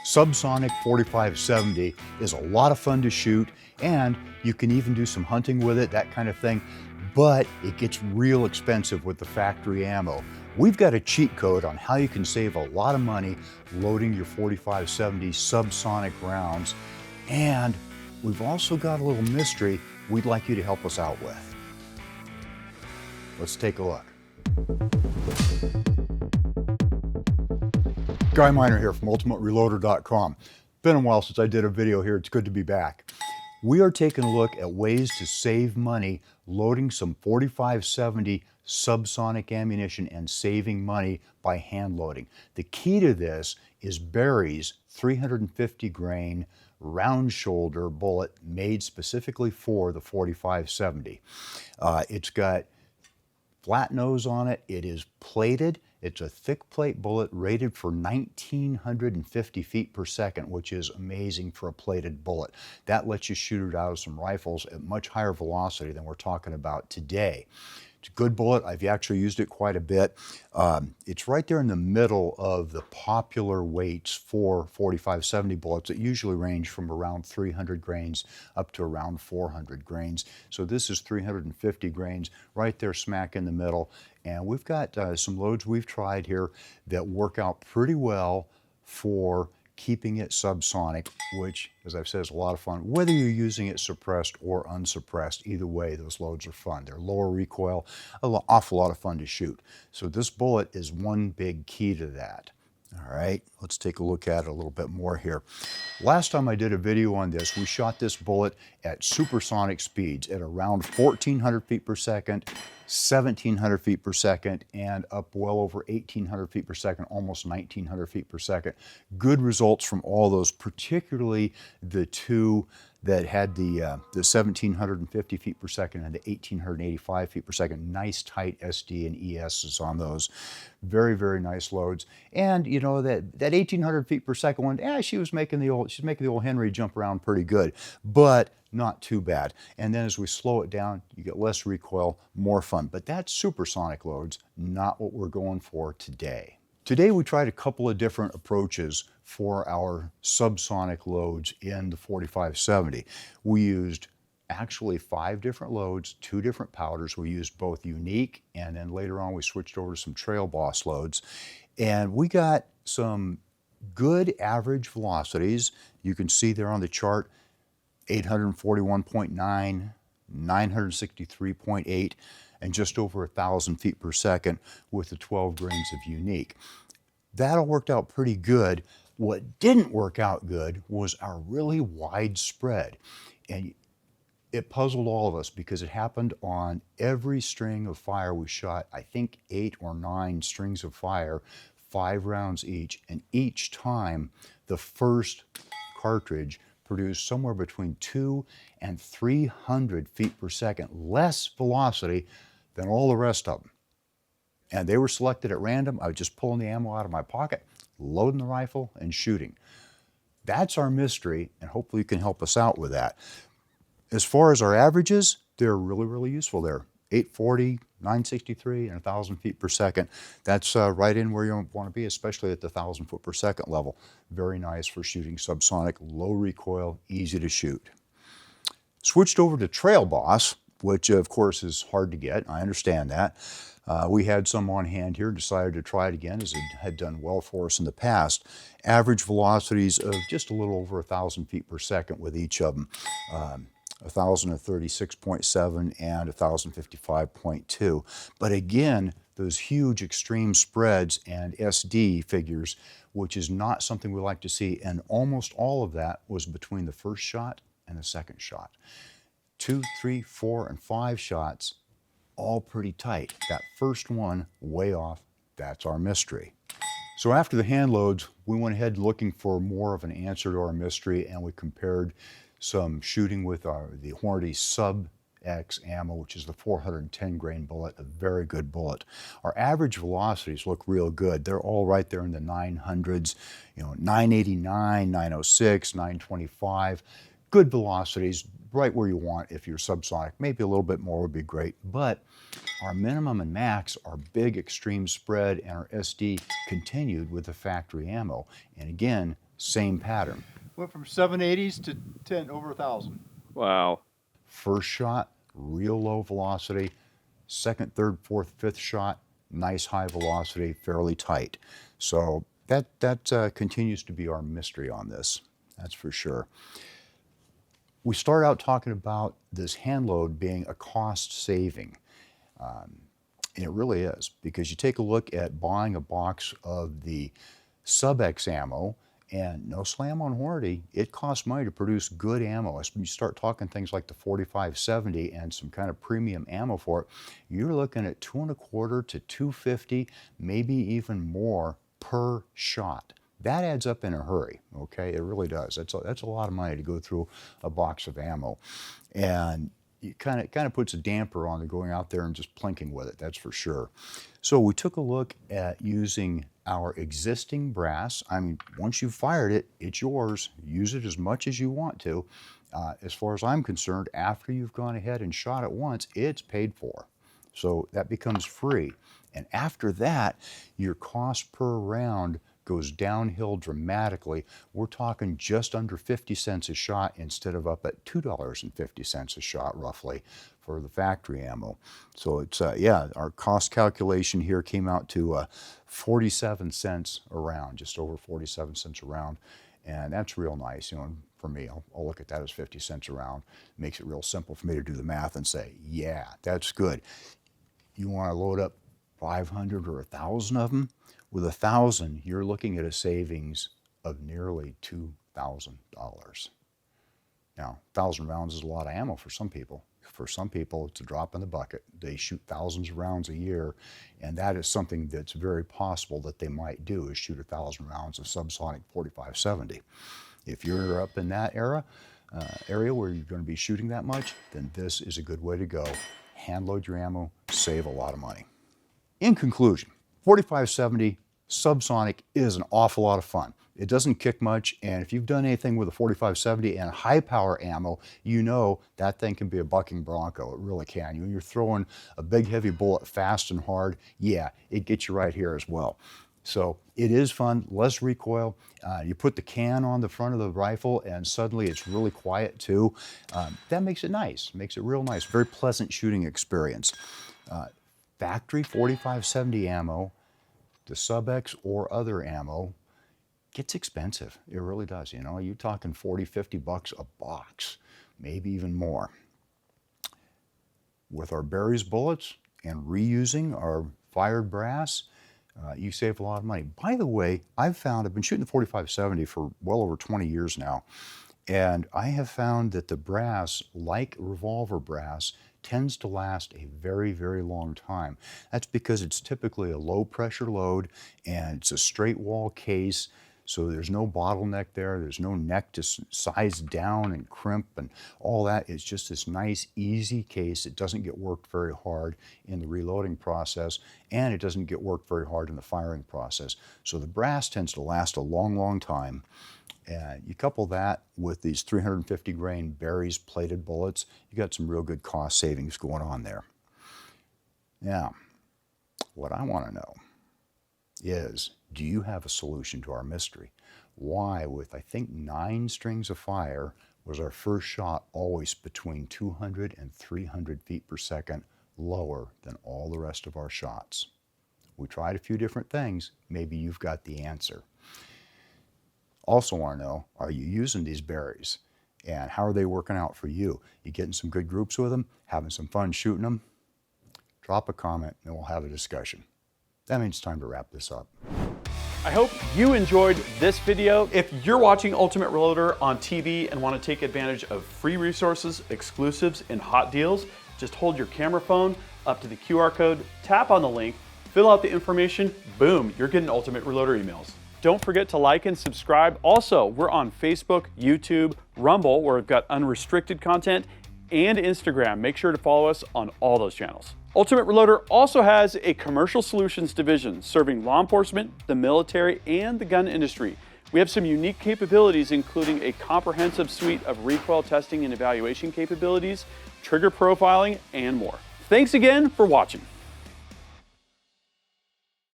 Subsonic 4570 is a lot of fun to shoot, and you can even do some hunting with it, that kind of thing, but it gets real expensive with the factory ammo. We've got a cheat code on how you can save a lot of money loading your 4570 subsonic rounds, and we've also got a little mystery we'd like you to help us out with. Let's take a look. Guy Miner here from UltimateReloader.com. Been a while since I did a video here. It's good to be back. We are taking a look at ways to save money loading some 4570 subsonic ammunition and saving money by hand loading. The key to this is Barry's 350 grain round shoulder bullet made specifically for the 4570. It's got flat nose on it. It is plated. It's a thick plate bullet rated for 1950 feet per second, which is amazing for a plated bullet. That lets you shoot it out of some rifles at much higher velocity than we're talking about today. It's a good bullet. I've actually used it quite a bit. It's right there in the middle of the popular weights for 4570 bullets that usually range from around 300 grains up to around 400 grains. So this is 350 grains right there smack in the middle. And we've got some loads we've tried here that work out pretty well for keeping it subsonic, which, as I've said, is a lot of fun. Whether you're using it suppressed or unsuppressed, either way, those loads are fun. They're lower recoil, an awful lot of fun to shoot. So this bullet is one big key to that. All right, let's take a look at it a little bit more here. Last time I did a video on this, we shot this bullet at supersonic speeds at around 1,400 feet per second, 1,700 feet per second, and up well over 1,800 feet per second, almost 1,900 feet per second. Good results from all those, particularly the two that had the 1,750 feet per second and the 1,885 feet per second. Nice tight SD and ESs on those. Very, very nice loads. And you know, that 1,800 feet per second one, she's making the old Henry jump around pretty good, but not too bad. And then as we slow it down, you get less recoil, more fun. But that's supersonic loads, not what we're going for today. Today we tried a couple of different approaches for our subsonic loads in the 4570. We used actually 5 different loads, 2 different powders. We used both unique, and then later on we switched over to some Trail Boss loads. And we got some good average velocities. You can see there on the chart, 841.9, 963.8, and just over 1,000 feet per second with the 12 grains of unique. That all worked out pretty good. What didn't work out good was our really wide spread. And it puzzled all of us because it happened on every string of fire we shot. I think 8 or 9 strings of fire, 5 rounds each, and each time the first cartridge produced somewhere between 200 and 300 feet per second less velocity than all the rest of them. And they were selected at random. I was just pulling the ammo out of my pocket, loading the rifle, and shooting. That's our mystery, and hopefully you can help us out with that. As far as our averages, they're really, really useful there. 840, 963, and 1,000 feet per second. That's right in where you want to be, especially at the 1,000 foot per second level. Very nice for shooting subsonic, low recoil, easy to shoot. Switched over to Trail Boss, which of course is hard to get. I understand that. We had some on hand here, decided to try it again as it had done well for us in the past. Average velocities of just a little over 1,000 feet per second with each of them. 1,036.7 and 1,055.2. But again, those huge extreme spreads and SD figures, which is not something we like to see, and almost all of that was between the first shot and the second shot. 2, 3, 4, and 5 shots, all pretty tight. That first one, way off, that's our mystery. So after the hand loads, we went ahead looking for more of an answer to our mystery, and we compared some shooting with the Hornady Sub X ammo, which is the 410 grain bullet, a very good bullet. Our average velocities look real good. They're all right there in the 900s, 989, 906, 925. Good velocities, right where you want if you're subsonic. Maybe a little bit more would be great, but our minimum and max, our big extreme spread, and our SD continued with the factory ammo. And again, same pattern. Went from 780s to 10 over 1,000. Wow. First shot, real low velocity. Second, third, fourth, fifth shot, nice high velocity, fairly tight. So that continues to be our mystery on this, that's for sure. We start out talking about this hand load being a cost saving. And it really is, because you take a look at buying a box of the Sub-X ammo, and no slam on Hornady, it costs money to produce good ammo. As you start talking things like the 4570 and some kind of premium ammo for it, you're looking at $225 to $250, maybe even more per shot. That adds up in a hurry, okay? It really does. That's a lot of money to go through a box of ammo. And it kind of puts a damper on the going out there and just plinking with it, that's for sure. So we took a look at using our existing brass. I mean, once you've fired it, it's yours. Use it as much as you want to. As far as I'm concerned, after you've gone ahead and shot it once, it's paid for. So that becomes free. And after that, your cost per round goes downhill dramatically. We're talking just under 50 cents a shot instead of up at $2.50 a shot roughly for the factory ammo. So it's, yeah, our cost calculation here came out to 47 cents a round, just over 47 cents a round. And that's real nice, you know, for me. I'll look at that as 50 cents a round. It makes it real simple for me to do the math and say, yeah, that's good. You want to load up 500 or 1,000 of them? With 1,000, you're looking at a savings of nearly $2,000. Now, 1,000 rounds is a lot of ammo for some people. For some people, it's a drop in the bucket. They shoot thousands of rounds a year, and that is something that's very possible that they might do, is shoot 1,000 rounds of Subsonic 4570. If you're up in that area where you're going to be shooting that much, then this is a good way to go. Hand load your ammo, save a lot of money. In conclusion, 4570 Subsonic is an awful lot of fun. It doesn't kick much, and if you've done anything with a 4570 and high power ammo, you know that thing can be a bucking bronco. It really can. When you're throwing a big heavy bullet fast and hard, yeah, it gets you right here as well. So it is fun, less recoil. You put the can on the front of the rifle and suddenly it's really quiet too. That makes it nice, makes it real nice. Very pleasant shooting experience. Factory 4570 ammo, the Sub-X or other ammo, gets expensive. It really does. You know, you're talking 40, 50 bucks a box, maybe even more. With our berries bullets and reusing our fired brass, you save a lot of money. By the way, I've been shooting the 4570 for well over 20 years now, and I have found that the brass, like revolver brass, tends to last a very, very long time. That's because it's typically a low pressure load and it's a straight wall case, so there's no bottleneck there. There's no neck to size down and crimp and all that. It's just this nice, easy case. It doesn't get worked very hard in the reloading process, and it doesn't get worked very hard in the firing process. So the brass tends to last a long, long time. And you couple that with these 350 grain berries plated bullets, you got some real good cost savings going on there. Now, what I want to know is, do you have a solution to our mystery? Why, with I think 9 strings of fire, was our first shot always between 200 and 300 feet per second lower than all the rest of our shots? We tried a few different things. Maybe you've got the answer. Also want to know, are you using these berries? And how are they working out for you? You getting some good groups with them? Having some fun shooting them? Drop a comment and we'll have a discussion. That means it's time to wrap this up. I hope you enjoyed this video. If you're watching Ultimate Reloader on TV and want to take advantage of free resources, exclusives, and hot deals, just hold your camera phone up to the QR code, tap on the link, fill out the information, boom, you're getting Ultimate Reloader emails. Don't forget to like and subscribe. Also, we're on Facebook, YouTube, Rumble, where we've got unrestricted content, and Instagram. Make sure to follow us on all those channels. Ultimate Reloader also has a commercial solutions division serving law enforcement, the military, and the gun industry. We have some unique capabilities, including a comprehensive suite of recoil testing and evaluation capabilities, trigger profiling, and more. Thanks again for watching.